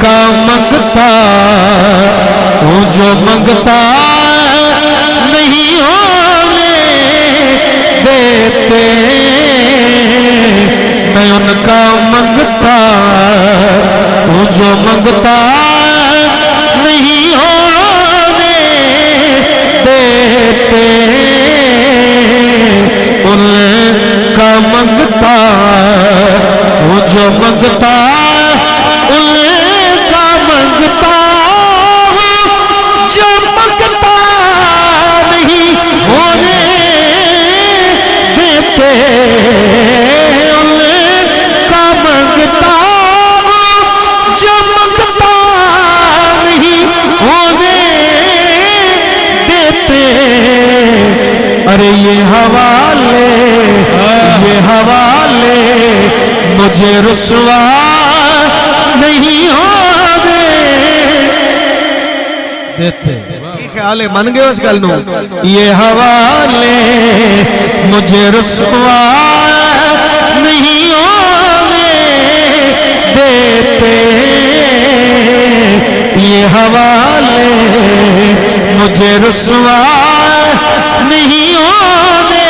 کا منگتا ہوں جو منگتا نہیں ہونے دیتے میں ان کا منگتا ہوں جو منگتا نہیں ہونے دیتے ان کا منگتا ہوں جو منگتا ان کا منگتا ہوں جو منگتا نہیں ہونے دیتے ان کا منگتا ہوں جو منگتا نہیں ہونے دیتے ارے یہ حوالے مجھے رسوا نہیں ہونے دیتے خیال ہے من گئے اس گل نو یہ حوالے مجھے رسوا نہیں ہونے دیتے یہ حوالے مجھے رسوا نہیں ہونے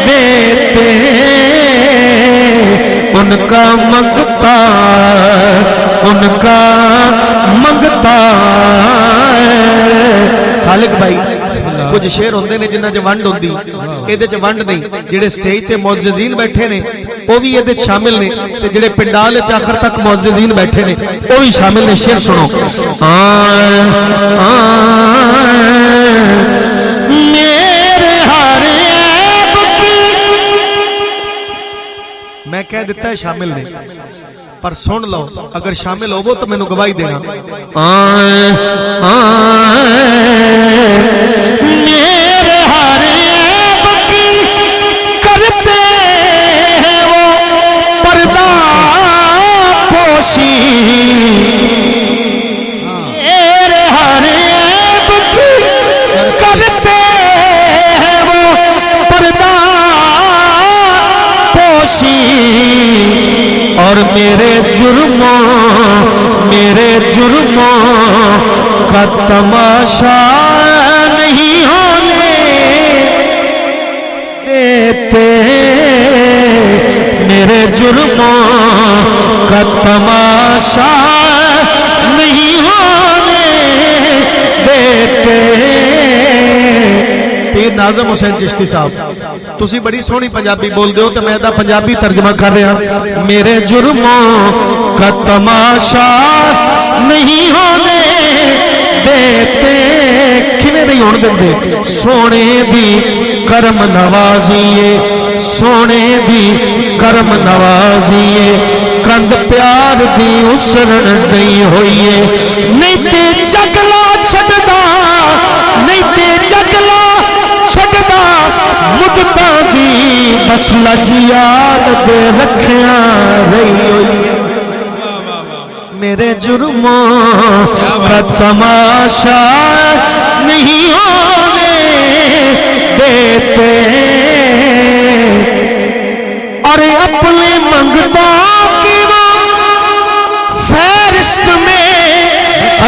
دیتے ان کا منگتا خالق بھائی کچھ شعر ہوندے نے جنہاں چ ونڈ ہوندی ایدے چ ونڈ نہیں جڑے سٹیج تے معززین بیٹھے نے وہ بھی ایدے شامل نے تے جڑے پنڈال وچ آخر تک معززین بیٹھے نے وہ بھی شامل نے شعر سنو میرے ہر عیب کی میں کہہ دیتا ہے شامل نے پر سن لو اگر شامل ہو وہ تو میں نے گواہی دینا میرے ہر عیب کی کرتے ہیں وہ پردہ پوشی میرے ہر عیب کی کرتے ہیں وہ پردہ پوشی اور میرے جرموں کا تماشا نہیں ہونے دیتے میرے جرموں کا تماشا نہیں ہونے دیتے پیر ناظم حسین چشتی صاحب تسی بڑی سونی پنجابی بول دے ہو تو میں دا پنجابی ترجمہ کر رہا میرے جرموں کا تماشا نہیں ہونے دیتے کھنے نہیں ہونے دیتے سونے دی کرم نوازیے سونے دی کرم نوازیے کند پیار دی اسرن نہیں ہوئیے نہیں تے جگلا چھڑدا نہیں تے جگلا چھڑدا مدتا دی بس لجیات دے رکھیاں رہی ہوئی میرے جرموں کا تماشا نہیں ہونے دیتے اور اپنے منگتا کی وہ فہرست میں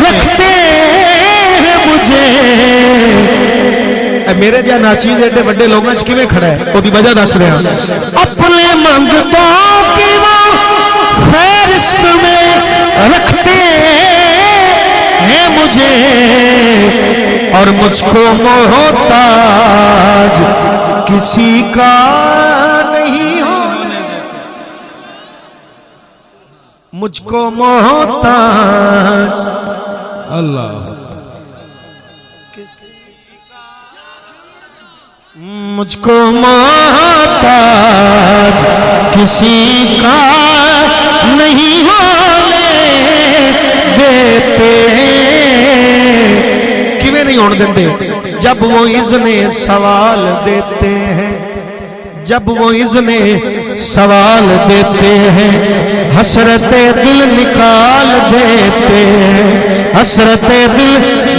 رکھتے ہیں مجھے میرے جہاں ناچیز ایڈے بڑے لوگوں چ کیویں کھڑا ہے وہ دی وجہ دس رہا اپنے منگتا کی وہ فہرست میں رکھتے ہیں مجھے اور مجھ کو محتاج کسی کا نہیں ہونے مجھ کو محتاج اللہ مجھ کو محتاج کسی کا نہیں ہونے دیتے کیویں نہیں ہونے دیتے جب وہ اذن سوال دیتے ہیں جب وہ اذن سوال دیتے ہیں حسرت دل نکال دیتے ہیں حسرت دل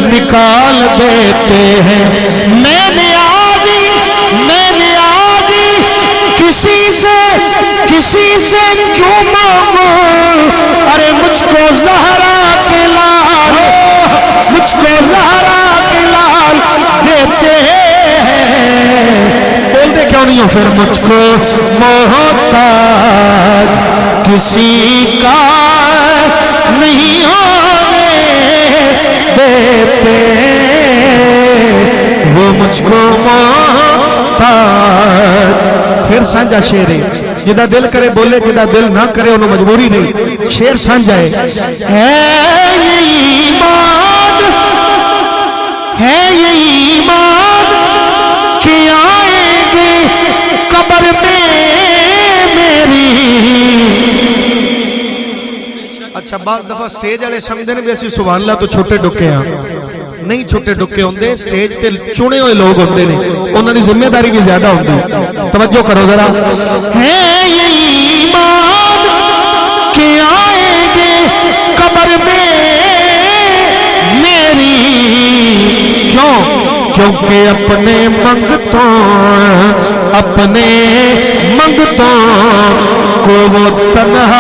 نکال دیتے ہیں میں نے آدھی کسی سے کیوں مانگوں ارے مجھ کو زہرا کے لال مجھ کو زہرا کے لال دیتے ہیں بول دے کیوں نہیں ہو پھر مجھ کو محتاج کسی کا نہیں ہونے دیتے وہ مجھ کو محتاج پھر سانجا شیر ہے جدہ دل کرے بولے جدہ دل نہ کرے انہوں مجبوری نہیں شیر سانجا ہے یہ ایمان کہ آئیں گے قبر میں میری اچھا بعض دفعہ سٹیج والے سمجھتے ہیں بھی اسی سبحان اللہ تو چھوٹے ڈکے ہیں نہیں چھوٹے ڈکے ہوندے سٹیج تے چنے ہوئے لوگ ہوندے نے انہاں دی ذمہ داری بھی زیادہ ہوندی توجہ کرو ذرا ہے یہ ایمان کہ آئیں گے قبر میں میری کیوں کیونکہ اپنے منگتوں کو وہ تنہا